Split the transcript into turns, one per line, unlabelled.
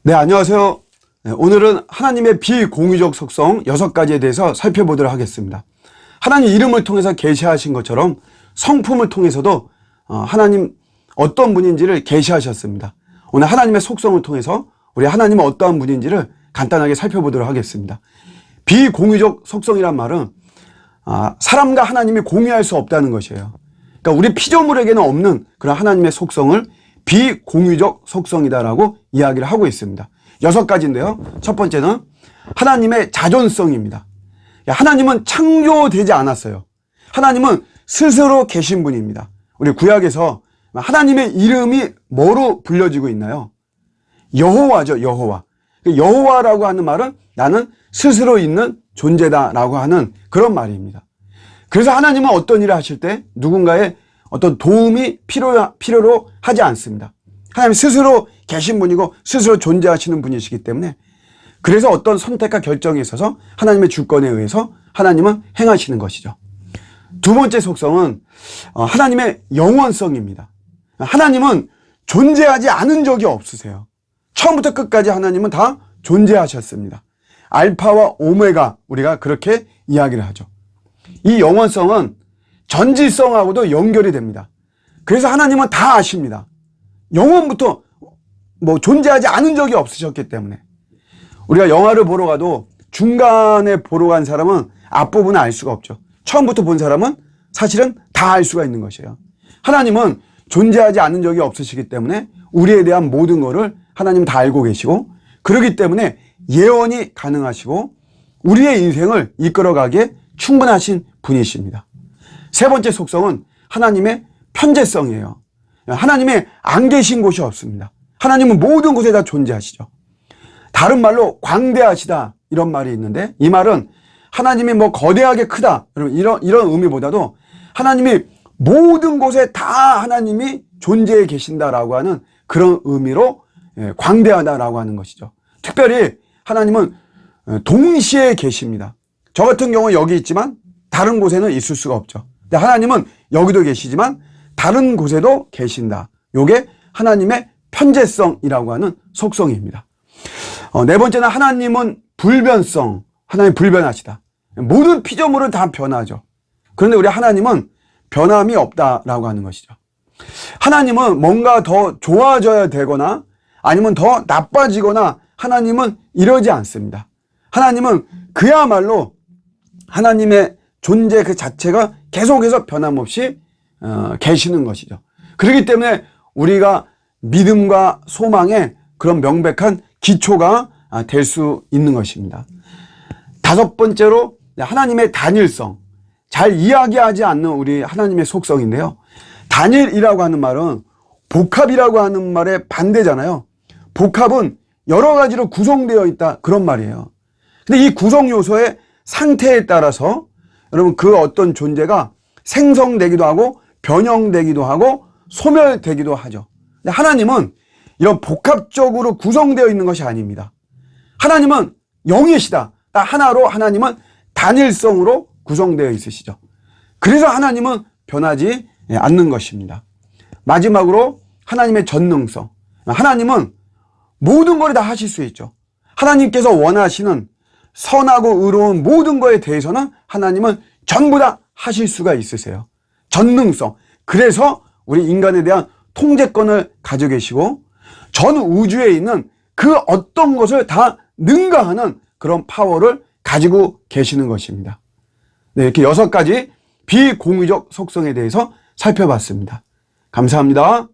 네, 안녕하세요. 네, 오늘은 하나님의 비공유적 속성 6가지에 대해서 살펴보도록 하겠습니다. 하나님 이름을 통해서 계시하신 것처럼 성품을 통해서도 하나님 어떤 분인지를 계시하셨습니다. 오늘 하나님의 속성을 통해서 우리 하나님은 어떠한 분인지를 간단하게 살펴보도록 하겠습니다. 비공유적 속성이란 말은 사람과 하나님이 공유할 수 없다는 것이에요. 그러니까 우리 피조물에게는 없는 그런 하나님의 속성을 비공유적 속성이다라고 이야기를 하고 있습니다. 6가지인데요. 첫 번째는 하나님의 자존성입니다. 하나님은 창조되지 않았어요. 하나님은 스스로 계신 분입니다. 우리 구약에서 하나님의 이름이 뭐로 불려지고 있나요? 여호와죠, 여호와. 여호와라고 하는 말은 나는 스스로 있는 존재다라고 하는 그런 말입니다. 그래서 하나님은 어떤 일을 하실 때 누군가의 어떤 도움이 필요로 하지 않습니다. 하나님 스스로 계신 분이고 스스로 존재하시는 분이시기 때문에 그래서 어떤 선택과 결정에 있어서 하나님의 주권에 의해서 하나님은 행하시는 것이죠. 두 번째 속성은 하나님의 영원성입니다. 하나님은 존재하지 않은 적이 없으세요. 처음부터 끝까지 하나님은 다 존재하셨습니다. 알파와 오메가 우리가 그렇게 이야기를 하죠. 이 영원성은 전지성하고도 연결이 됩니다. 그래서 하나님은 다 아십니다. 영원부터 존재하지 않은 적이 없으셨기 때문에 우리가 영화를 보러 가도 중간에 보러 간 사람은 앞부분을 알 수가 없죠. 처음부터 본 사람은 사실은 다 알 수가 있는 것이에요. 하나님은 존재하지 않은 적이 없으시기 때문에 우리에 대한 모든 것을 하나님 다 알고 계시고 그렇기 때문에 예언이 가능하시고 우리의 인생을 이끌어가기에 충분하신 분이십니다. 세 번째 속성은 하나님의 편재성이에요. 하나님의 안 계신 곳이 없습니다. 하나님은 모든 곳에 다 존재하시죠. 다른 말로 광대하시다 이런 말이 있는데 이 말은 하나님이 거대하게 크다 이런 의미보다도 하나님이 모든 곳에 다 하나님이 존재해 계신다라고 하는 그런 의미로 광대하다라고 하는 것이죠. 특별히 하나님은 동시에 계십니다. 저 같은 경우는 여기 있지만 다른 곳에는 있을 수가 없죠. 근데 하나님은 여기도 계시지만 다른 곳에도 계신다. 이게 하나님의 편재성이라고 하는 속성입니다. 네 번째는 하나님은 불변성. 하나님 불변하시다. 모든 피조물은 다 변하죠. 그런데 우리 하나님은 변함이 없다라고 하는 것이죠. 하나님은 뭔가 더 좋아져야 되거나 아니면 더 나빠지거나 하나님은 이러지 않습니다. 하나님은 그야말로 하나님의 존재 그 자체가 계속해서 변함없이 계시는 것이죠. 그렇기 때문에 우리가 믿음과 소망의 그런 명백한 기초가 될 수 있는 것입니다. 다섯 번째로 하나님의 단일성. 잘 이야기하지 않는 우리 하나님의 속성인데요. 단일이라고 하는 말은 복합이라고 하는 말의 반대잖아요. 복합은 여러 가지로 구성되어 있다 그런 말이에요. 근데 이 구성 요소의 상태에 따라서 여러분 그 어떤 존재가 생성되기도 하고 변형되기도 하고 소멸되기도 하죠. 근데 하나님은 이런 복합적으로 구성되어 있는 것이 아닙니다. 하나님은 영이시다. 딱 하나로 하나님은 단일성으로 구성되어 있으시죠. 그래서 하나님은 변하지 않는 것입니다. 마지막으로 하나님의 전능성. 하나님은 모든 걸 다 하실 수 있죠. 하나님께서 원하시는 선하고 의로운 모든 것에 대해서는 하나님은 전부 다 하실 수가 있으세요. 전능성. 그래서 우리 인간에 대한 통제권을 가지고 계시고 전 우주에 있는 그 어떤 것을 다 능가하는 그런 파워를 가지고 계시는 것입니다. 네, 이렇게 6가지 비공유적 속성에 대해서 살펴봤습니다. 감사합니다.